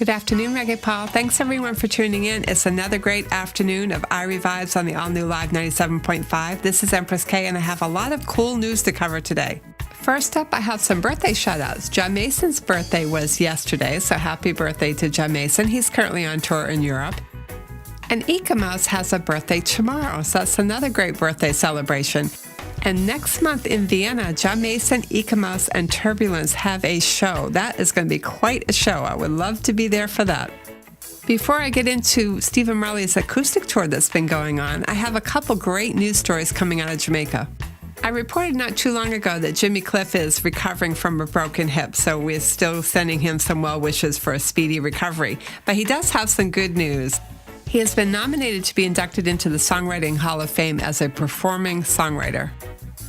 Good afternoon, Reggae Paul. Thanks everyone for tuning in. It's another great afternoon of Irie Vibes on the all-new Live 97.5. This is Empress K, and I have a lot of cool news to cover today. First up, I have some birthday shout-outs. John Mason's birthday was yesterday, so happy birthday to John Mason. He's currently on tour in Europe. And Eek-A-Mouse has a birthday tomorrow, so that's another great birthday celebration. And next month in Vienna, John Mason, Eek-A-Mouse, and Turbulence have a show. That is going to be quite a show. I would love to be there for that. Before I get into Stephen Marley's acoustic tour that's been going on, I have a couple great news stories coming out of Jamaica. I reported not too long ago that Jimmy Cliff is recovering from a broken hip, so we're still sending him some well wishes for a speedy recovery. But he does have some good news. He has been nominated to be inducted into the Songwriting Hall of Fame as a performing songwriter.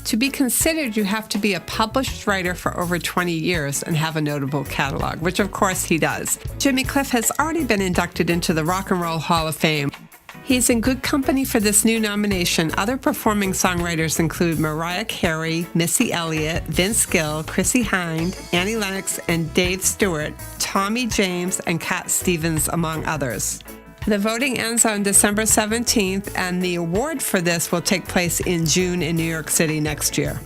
To be considered, you have to be a published writer for over 20 years and have a notable catalog, which of course he does. Jimmy Cliff has already been inducted into the Rock and Roll Hall of Fame. He's in good company for this new nomination. Other performing songwriters include Mariah Carey, Missy Elliott, Vince Gill, Chrissie Hynde, Annie Lennox, and Dave Stewart, Tommy James, and Cat Stevens, among others. The voting ends on December 17th, and the award for this will take place in June in New York City next year.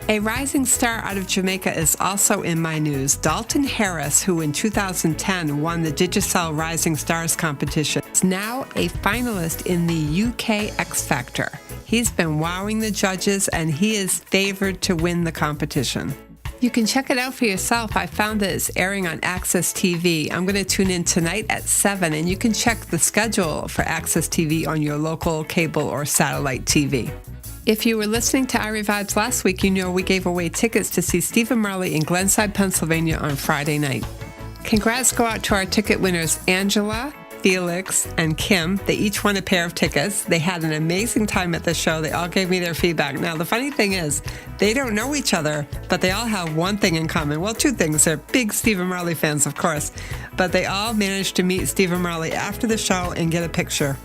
A rising star out of Jamaica is also in my news. Dalton Harris, who in 2010 won the Digicel Rising Stars competition, is now a finalist in the UK X Factor. He's been wowing the judges, and he is favored to win the competition. You can check it out for yourself. I found that it's airing on Access TV. I'm going to tune in tonight at 7, and you can check the schedule for Access TV on your local cable or satellite TV. If you were listening to Irie Vibes last week, you know we gave away tickets to see Stephen Marley in Glenside, Pennsylvania on Friday night. Congrats go out to our ticket winners, Angela, Felix, and Kim. They each won a pair of tickets. They had an amazing time at the show. They all gave me their feedback. Now, the funny thing is, they don't know each other, but they all have one thing in common. Well, two things. They're big Stephen Marley fans, of course, but they all managed to meet Stephen Marley after the show and get a picture.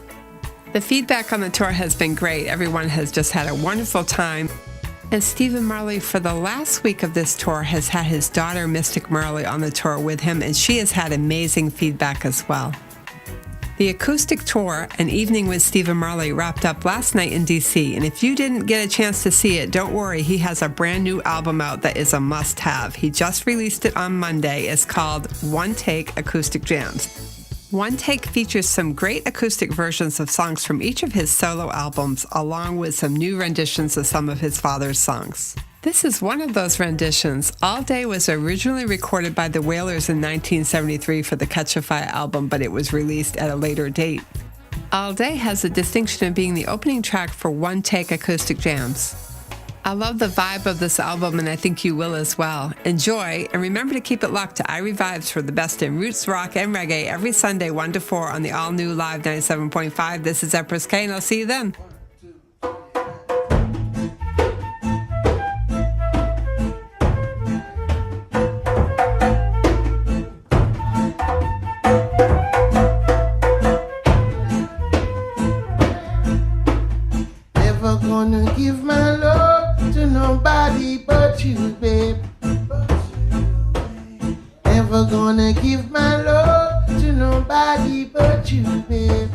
The feedback on the tour has been great. Everyone has just had a wonderful time. And Stephen Marley, for the last week of this tour, has had his daughter, Mystic Marley, on the tour with him, and she has had amazing feedback as well. The acoustic tour, An Evening with Stephen Marley, wrapped up last night in DC, and if you didn't get a chance to see it, don't worry, he has a brand new album out that is a must-have. He just released it on Monday. It's called One Take Acoustic Jams. One Take features some great acoustic versions of songs from each of his solo albums, along with some new renditions of some of his father's songs. This is one of those renditions. All Day was originally recorded by the Wailers in 1973 for the Catch a Fire album, but it was released at a later date. All Day has the distinction of being the opening track for One Take Acoustic Jams. I love the vibe of this album, and I think you will as well. Enjoy, and remember to keep it locked to Irie Vibes for the best in roots, rock, and reggae every Sunday 1 to 4 on the all-new Live 97.5. This is Empress K, and I'll see you then. Gonna give my love to nobody but you, babe. Never gonna give my love to nobody but you, babe.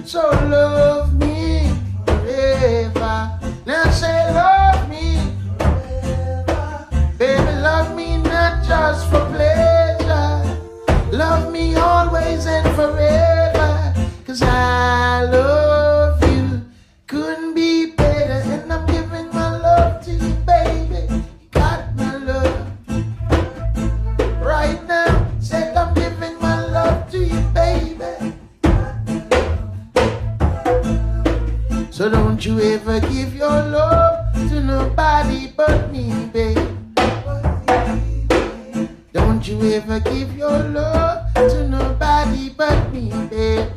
So love me forever. Now say love me forever. Baby, love me not just for pleasure. Love me always and forever. 'Cause I love you. Couldn't be better, and I'm giving my love to you, baby. You got my love right now. Said I'm giving my love to you, baby. So don't you ever give your love to nobody but me, baby. Don't you ever give your love to nobody but me, baby.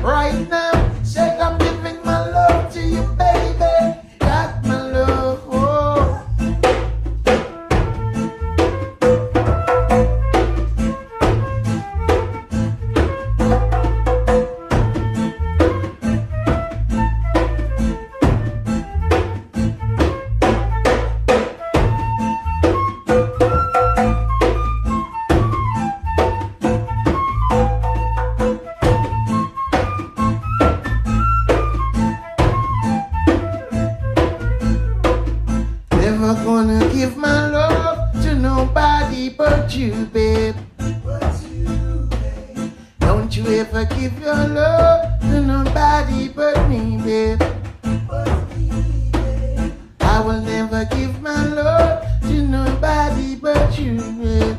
Right love to nobody but me, babe. I will never give my love to nobody but you, babe.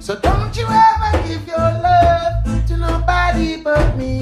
So don't you ever give your love to nobody but me.